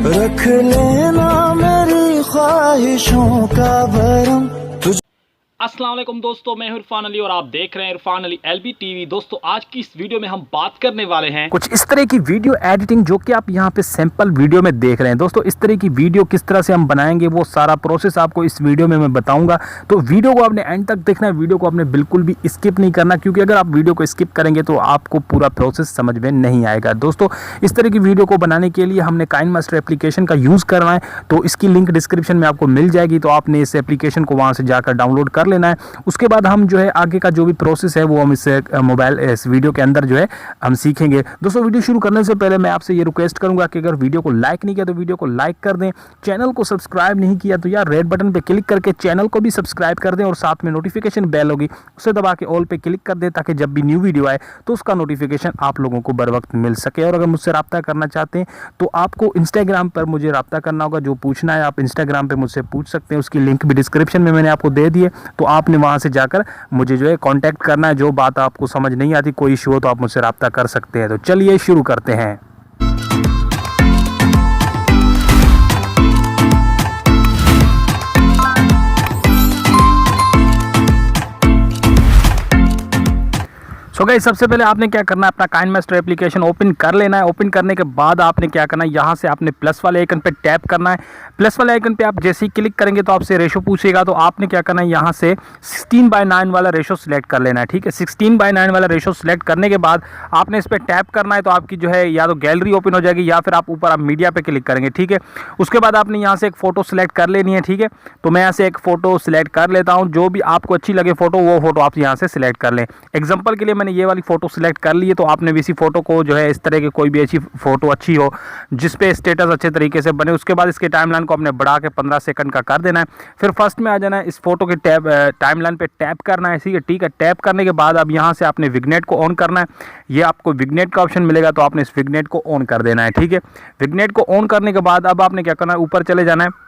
रख लेना मेरी ख्वाहिशों का भरम। अस्सलाम वालेकुम दोस्तों, मैं इरफान अली और आप देख रहे हैं इरफान अली एलबी टीवी। दोस्तों आज की इस वीडियो में हम बात करने वाले हैं कुछ इस तरह की वीडियो एडिटिंग जो कि आप यहाँ पे सैंपल वीडियो में देख रहे हैं। दोस्तों इस तरह की वीडियो किस तरह से हम बनाएंगे वो सारा प्रोसेस आपको इस वीडियो में मैं बताऊंगा। तो वीडियो को आपने एंड तक देखना है, वीडियो को आपने बिल्कुल भी स्किप नहीं करना, क्योंकि अगर आप वीडियो को स्किप करेंगे तो आपको पूरा प्रोसेस समझ में नहीं आएगा। दोस्तों इस तरह की वीडियो को बनाने के लिए हमने काइनमास्टर एप्लीकेशन का यूज़ करना है, तो इसकी लिंक डिस्क्रिप्शन में आपको मिल जाएगी। तो आपने इस एप्लीकेशन को वहाँ से जाकर डाउनलोड कर लेना है। उसके बाद हम जो है आगे का जो भी प्रोसेस है वो हम इस मोबाइल इस वीडियो के अंदर जो है हम सीखेंगे। दोस्तों वीडियो शुरू करने से पहले मैं आपसे ये रिक्वेस्ट करूंगा कि अगर वीडियो को लाइक नहीं किया तो वीडियो को लाइक कर दें, चैनल को सब्सक्राइब नहीं किया तो यार रेड बटन पे क्लिक करके चैनल को भी सब्सक्राइब कर दें, और साथ में नोटिफिकेशन बेल होगी उसे दबा के ऑल पे क्लिक कर दें, ताकि जब भी न्यू वीडियो आए तो उसका नोटिफिकेशन आप लोगों को बर वक्त मिल सके। और अगर मुझसे रब्ता करना चाहते हैं तो आपको इंस्टाग्राम पर मुझे रब्ता करना होगा। जो पूछना है आप इंस्टाग्राम पर मुझसे पूछ सकते हैं, उसकी लिंक भी डिस्क्रिप्शन में मैंने आपको दे दी है। तो आपने वहाँ से जाकर मुझे जो है कांटेक्ट करना है। जो बात आपको समझ नहीं आती, कोई इशू हो तो आप मुझसे रब्ता कर सकते हैं। तो चलिए शुरू करते हैं। सो गाइस सबसे पहले आपने क्या करना है, अपना काइनमास्टर एप्लीकेशन ओपन कर लेना है। ओपन करने के बाद आपने क्या करना है, यहाँ से आपने प्लस वाले आइकन पे टैप करना है। प्लस वाले आइकन पे आप जैसे ही क्लिक करेंगे तो आपसे रेशो पूछेगा, तो आपने क्या करना है, यहाँ से 16:9 वाला रेशो सिलेक्ट कर लेना है। ठीक है, 16:9 वाला रेशो सिलेक्ट करने के बाद आपने इस पर टैप करना है। तो आपकी जो है या तो गैलरी ओपन हो जाएगी या फिर आप ऊपर आप मीडिया पे क्लिक करेंगे। ठीक है, उसके बाद आपने यहाँ से एक फ़ोटो सिलेक्ट कर लेनी है। ठीक है, तो मैं यहाँ से एक फ़ोटो सिलेक्ट कर लेता हूँ। जो भी आपको अच्छी लगे फ़ोटो वो फ़ोटो आप यहाँ से सिलेक्ट कर लें। एग्जाम्पल के लिए मैंने ये वाली फ़ोटो सिलेक्ट कर ली है, तो आपने भी इसी फोटो को जो है इस तरह की कोई भी अच्छी फोटो अच्छी हो जिस पे स्टेटस अच्छे तरीके से बने, उसके बाद इसके टाइमलाइन को आपने बढ़ा के 15 सेकंड का कर देना है। फिर फर्स्ट में आ जाना है, इस फोटो के टाइमलाइन पे टैप करना है। ठीक है, टैप करने के बाद अब यहाँ से आपने विग्नेट को ऑन करना है। ये आपको विग्नेट का ऑप्शन मिलेगा, तो आपने इस विग्नेट को ऑन कर देना है। ठीक है, विग्नेट को ऑन करने के बाद अब आपने क्या करना है, ऊपर चले जाना है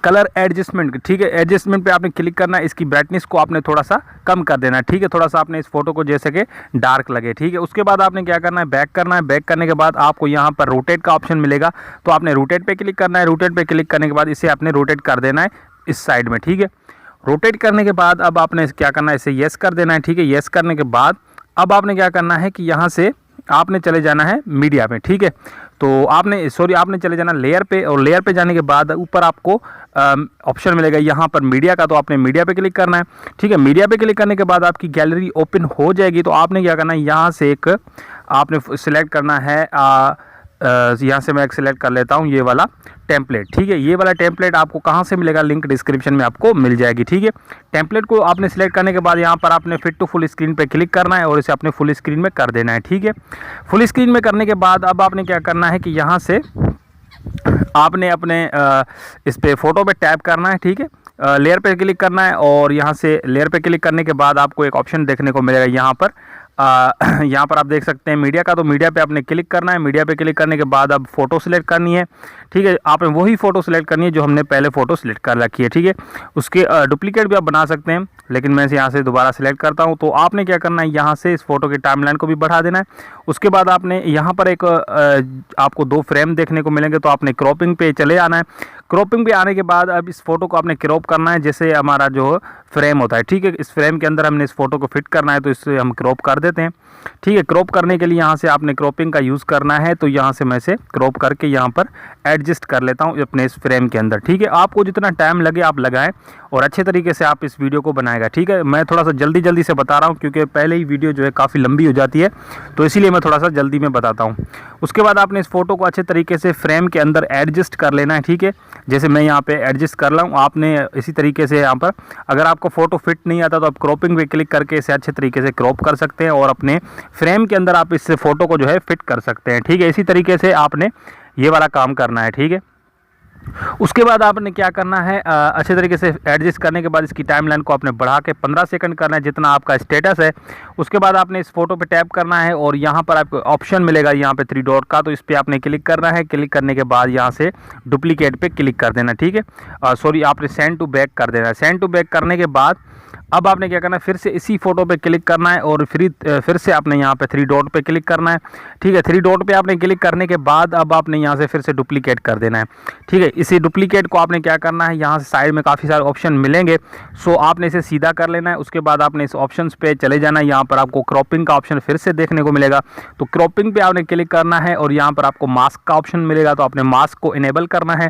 कलर एडजस्टमेंट। ठीक है, एडजस्टमेंट पे आपने क्लिक करना है। इसकी ब्राइटनेस को आपने थोड़ा सा कम कर देना है। ठीक है, थोड़ा सा आपने इस फोटो को जैसे कि डार्क लगे। ठीक है, उसके बाद आपने क्या करना है, बैक करना है। बैक करने के बाद आपको यहाँ पर रोटेट का ऑप्शन मिलेगा, तो आपने रोटेट पे क्लिक करना है। रोटेट पे क्लिक करने के बाद इसे आपने रोटेट कर देना है इस साइड में। ठीक है, रोटेट करने के बाद अब आपने क्या करना है, इसे येस कर देना है। ठीक है, येस करने के बाद अब आपने क्या करना है कि यहाँ से आपने चले जाना है मीडिया पे। ठीक है, तो आपने चले जाना लेयर पे, और लेयर पे जाने के बाद ऊपर आपको ऑप्शन मिलेगा यहाँ पर मीडिया का, तो आपने मीडिया पे क्लिक करना है। ठीक है, मीडिया पे क्लिक करने के बाद आपकी गैलरी ओपन हो जाएगी। तो आपने क्या करना है, यहाँ से एक आपने सिलेक्ट करना है, यहाँ से मैं एक सिलेक्ट कर लेता हूँ ये वाला टेम्पलेट। ठीक है, ये वाला टेम्पलेट आपको कहाँ से मिलेगा, लिंक डिस्क्रिप्शन में आपको मिल जाएगी। ठीक है, टेम्पलेट को आपने सिलेक्ट करने के बाद यहाँ पर आपने फिट टू फुल स्क्रीन पे क्लिक करना है और इसे अपने फुल स्क्रीन में कर देना है। ठीक है, फुल स्क्रीन में करने के बाद अब आपने क्या करना है कि यहाँ से आपने अपने इस पे फोटो पे टैप करना है। ठीक है, लेयर पे क्लिक करना है, और यहाँ से लेयर पे क्लिक करने के बाद आपको एक ऑप्शन देखने को मिलेगा यहाँ पर यहाँ पर आप देख सकते हैं मीडिया का, तो मीडिया पे आपने क्लिक करना है। मीडिया पे क्लिक करने के बाद अब फोटो सिलेक्ट करनी है। ठीक है, आपने वही फ़ोटो सिलेक्ट करनी है जो हमने पहले फ़ोटो सिलेक्ट कर रखी है। ठीक है, उसके डुप्लीकेट भी आप बना सकते हैं, लेकिन मैं इसे यहाँ से दोबारा सिलेक्ट करता हूँ। तो आपने क्या करना है, यहाँ से इस फोटो के टाइमलाइन को भी बढ़ा देना है। उसके बाद आपने यहाँ पर एक आपको 2 फ्रेम देखने को मिलेंगे, तो आपने क्रॉपिंग पे चले आना है। क्रॉपिंग पे आने के बाद अब इस फोटो को आपने क्रॉप करना है, जैसे हमारा जो फ्रेम होता है। ठीक है, इस फ्रेम के अंदर हमने इस फोटो को फिट करना है, तो इससे हम क्रॉप कर देते हैं। ठीक है, क्रॉप करने के लिए यहाँ से आपने क्रॉपिंग का यूज़ करना है, तो यहाँ से मैं इसे क्रॉप करके यहाँ पर एडजस्ट कर लेता हूँ अपने इस फ्रेम के अंदर। ठीक है, आपको जितना टाइम लगे आप लगाएं और अच्छे तरीके से आप इस वीडियो को बनाएगा। ठीक है, मैं थोड़ा सा जल्दी से बता रहा हूँ क्योंकि पहले ही वीडियो जो है काफ़ी लंबी हो जाती है, तो इसीलिए मैं थोड़ा सा जल्दी में बताता हूँ। उसके बाद आपने इस फोटो को अच्छे तरीके से फ्रेम के अंदर एडजस्ट कर लेना है। ठीक है, जैसे मैं यहाँ पे एडजस्ट कर रहा हूँ, आपने इसी तरीके से यहाँ पर अगर आपको फ़ोटो फिट नहीं आता तो आप क्रॉपिंग पे क्लिक करके इसे अच्छे तरीके से क्रॉप कर सकते हैं, और अपने फ्रेम के अंदर आप इस फोटो को जो है फिट कर सकते हैं। ठीक है, इसी तरीके से आपने ये वाला काम करना है। ठीक है, उसके बाद आपने क्या करना है, अच्छे तरीके से एडजस्ट करने के बाद इसकी टाइमलाइन को आपने बढ़ा के 15 सेकंड करना है, जितना आपका स्टेटस है। उसके बाद आपने इस फोटो पे टैप करना है, और यहाँ पर आपको ऑप्शन मिलेगा यहाँ पे 3 डॉट का, तो इस पर आपने क्लिक करना है। क्लिक करने के बाद यहाँ से डुप्लीकेट पे क्लिक कर देना। ठीक है, आपने सेंड टू बैक कर देना है। सेंड टू बैक करने के बाद अब आपने क्या करना है, फिर से इसी फोटो पे क्लिक करना है और फिर से आपने यहाँ पे 3 डॉट पे क्लिक करना है। ठीक है, 3 डॉट पे आपने क्लिक करने के बाद अब आपने यहाँ से फिर से डुप्लीकेट कर देना है। ठीक है, इसी डुप्लीकेट को आपने क्या करना है, यहाँ से साइड में काफ़ी सारे ऑप्शन मिलेंगे, सो आपने इसे सीधा कर लेना है। उसके बाद आपने इस ऑप्शन पे चले जाना है। यहाँ पर आपको क्रॉपिंग का ऑप्शन फिर से देखने को मिलेगा, तो क्रॉपिंग पे आपने क्लिक करना है और यहाँ पर आपको मास्क का ऑप्शन मिलेगा, तो आपने मास्क को इनेबल करना है।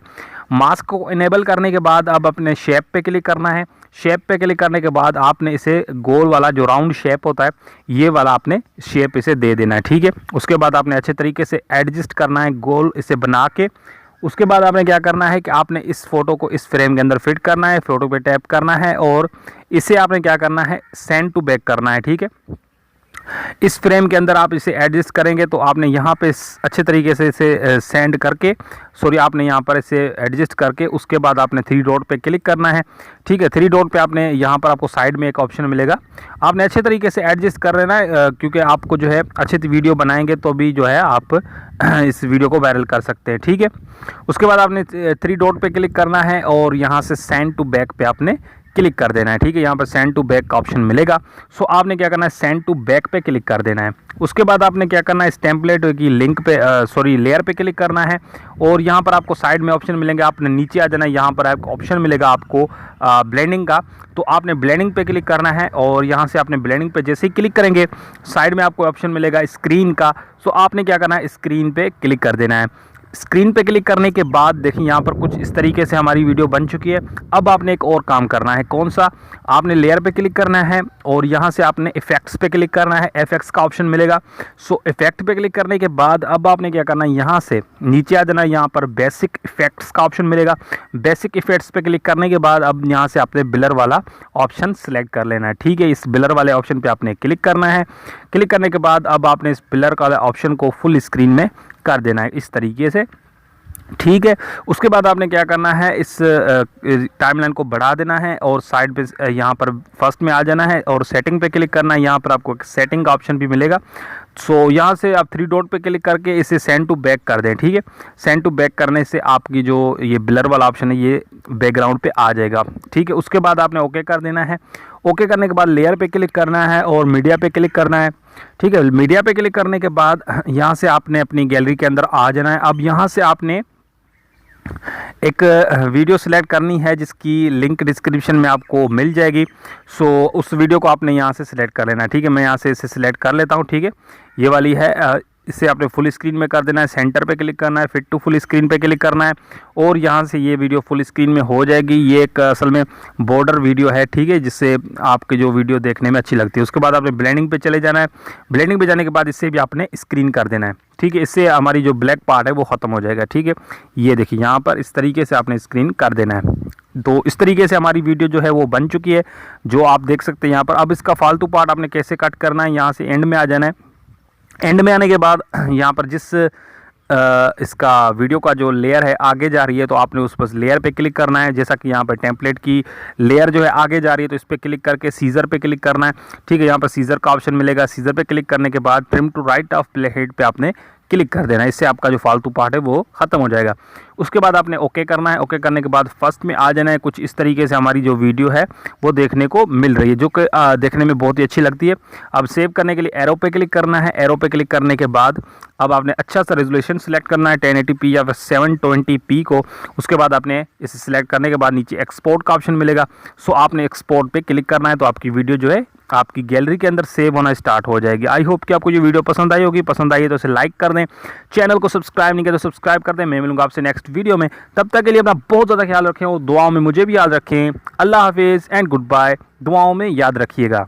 मास्क को इनेबल करने के बाद अब अपने शेप पे क्लिक करना है। शेप पे क्लिक करने के बाद आपने इसे गोल वाला जो राउंड शेप होता है ये वाला आपने शेप इसे दे देना है। ठीक है, उसके बाद आपने अच्छे तरीके से एडजस्ट करना है गोल इसे बना के। उसके बाद आपने क्या करना है कि आपने इस फोटो को इस फ्रेम के अंदर फिट करना है, फोटो पे टैप करना है और इसे आपने क्या करना है, सेंड टू बैक करना है। ठीक है, इस फ्रेम के अंदर आप इसे एडजस्ट करेंगे तो आपने यहाँ पे अच्छे तरीके से इसे सेंड करके, सॉरी आपने यहाँ पर इसे एडजस्ट करके उसके बाद आपने 3 डॉट पे क्लिक करना है। ठीक है, 3 डॉट पे आपने यहाँ पर आपको साइड में एक ऑप्शन मिलेगा, आपने अच्छे तरीके से एडजस्ट कर लेना है, क्योंकि आपको जो है अच्छे वीडियो बनाएंगे तो भी जो है आप इस वीडियो को वायरल कर सकते हैं। ठीक है, उसके बाद आपने 3 डॉट पे क्लिक करना है और यहाँ से सेंड टू बैक पे आपने क्लिक कर देना है। ठीक है, यहाँ पर सेंड टू बैक का ऑप्शन मिलेगा, सो आपने क्या करना है, सेंड टू बैक पे क्लिक कर देना है। उसके बाद आपने क्या करना है, इस टेम्पलेट की लिंक पे लेयर पे क्लिक करना है और यहाँ पर आपको साइड में ऑप्शन मिलेंगे, आपने नीचे आ जाना है। यहाँ पर आपको ऑप्शन मिलेगा आपको ब्लेंडिंग का, तो आपने ब्लेंडिंग पे क्लिक करना है और यहाँ से आपने ब्लेंडिंग पे जैसे ही क्लिक करेंगे साइड में आपको ऑप्शन मिलेगा स्क्रीन का, सो आपने क्या करना है, स्क्रीन पे क्लिक कर देना है। स्क्रीन पे क्लिक करने के बाद देखिए यहाँ पर कुछ इस तरीके से हमारी वीडियो बन चुकी है। अब आपने एक और काम करना है, कौन सा, आपने लेयर पे क्लिक करना है और यहाँ से आपने इफेक्ट्स पे क्लिक करना है, एफएक्स का ऑप्शन मिलेगा। सो इफेक्ट पे क्लिक करने के बाद अब आपने क्या करना है, यहाँ से नीचे आ जाना है, यहाँ पर बेसिक इफेक्ट्स का ऑप्शन मिलेगा। बेसिक इफेक्ट्स पे क्लिक करने के बाद अब यहाँ से आपने ब्लर वाला ऑप्शन सेलेक्ट कर लेना है। ठीक है, इस ब्लर वाले ऑप्शन पे आपने क्लिक करना है। क्लिक करने के बाद अब आपने इस ब्लर का ऑप्शन को फुल स्क्रीन में कर देना है इस तरीके से। ठीक है, उसके बाद आपने क्या करना है, इस टाइमलाइन को बढ़ा देना है और साइड पे यहाँ पर फर्स्ट में आ जाना है और सेटिंग पे क्लिक करना है। यहाँ पर आपको एक सेटिंग का ऑप्शन भी मिलेगा, सो यहाँ से आप 3 डॉट पे क्लिक करके इसे सेंड टू बैक कर दें। ठीक है, सेंड टू बैक करने से आपकी जो ये ब्लर वाला ऑप्शन है ये बैकग्राउंड पे आ जाएगा। ठीक है, उसके बाद आपने ओके कर देना है। ओके करने के बाद लेयर पे क्लिक करना है और मीडिया पे क्लिक करना है। ठीक है, मीडिया पे क्लिक करने के बाद यहाँ से आपने अपनी गैलरी के अंदर आ जाना है। अब यहाँ से आपने एक वीडियो सिलेक्ट करनी है जिसकी लिंक डिस्क्रिप्शन में आपको मिल जाएगी, सो उस वीडियो को आपने यहाँ से सिलेक्ट कर लेना है। ठीक है, मैं यहाँ से इसे सिलेक्ट कर लेता हूँ। ठीक है, ये वाली है, इसे आपने फुल स्क्रीन में कर देना है, सेंटर पे क्लिक करना है, फिट टू फुल स्क्रीन पे क्लिक करना है और यहाँ से ये वीडियो फुल स्क्रीन में हो जाएगी। ये एक असल में बॉर्डर वीडियो है। ठीक है, जिससे आपकी जो वीडियो देखने में अच्छी लगती है। उसके बाद आपने ब्लेंडिंग पे चले जाना है। ब्लेंडिंग पे जाने के बाद इसे भी आपने स्क्रीन कर देना है। ठीक है, इससे हमारी जो ब्लैक पार्ट है वो ख़त्म हो जाएगा। ठीक है, ये देखिए यहाँ पर इस तरीके से आपने स्क्रीन कर देना है। तो इस तरीके से हमारी वीडियो जो है वो बन चुकी है, जो आप देख सकते हैं यहाँ पर। अब इसका फालतू पार्ट आपने कैसे कट करना है, यहाँ से एंड में आ जाना है। एंड में आने के बाद यहाँ पर जिस इसका वीडियो का जो लेयर है आगे जा रही है, तो आपने उस पर लेयर पे क्लिक करना है। जैसा कि यहाँ पर टेम्पलेट की लेयर जो है आगे जा रही है, तो इस पर क्लिक करके सीजर पे क्लिक करना है। ठीक है, यहाँ पर सीजर का ऑप्शन मिलेगा। सीजर पे क्लिक करने के बाद trim to right of playhead पे आपने क्लिक कर देना है। इससे आपका जो फालतू पार्ट है वो ख़त्म हो जाएगा। उसके बाद आपने ओके करना है। ओके करने के बाद फर्स्ट में आ जाना है। कुछ इस तरीके से हमारी जो वीडियो है वो देखने को मिल रही है, जो कि देखने में बहुत ही अच्छी लगती है। अब सेव करने के लिए एरो पे क्लिक करना है। एरो पे क्लिक करने के बाद अब आपने अच्छा सा रेजोल्यूशन सेलेक्ट करना है, 1080p या फिर 720p को। उसके बाद आपने इसे सिलेक्ट करने के बाद नीचे एक्सपोर्ट का ऑप्शन मिलेगा, सो आपने एक्सपोर्ट पे क्लिक करना है। तो आपकी वीडियो जो है आपकी गैलरी के अंदर सेव होना स्टार्ट हो जाएगी। आई होप कि आपको ये वीडियो पसंद आई होगी। पसंद आई है तो इसे लाइक कर दें, चैनल को सब्सक्राइब नहीं किया तो सब्सक्राइब कर दें। मैं मिलूंगा आपसे नेक्स्ट वीडियो में, तब तक के लिए अपना बहुत ज़्यादा ख्याल रखें और दुआओं में मुझे भी याद रखें। अल्लाह हाफिज़ एंड गुड बाय। दुआओं में याद रखिएगा।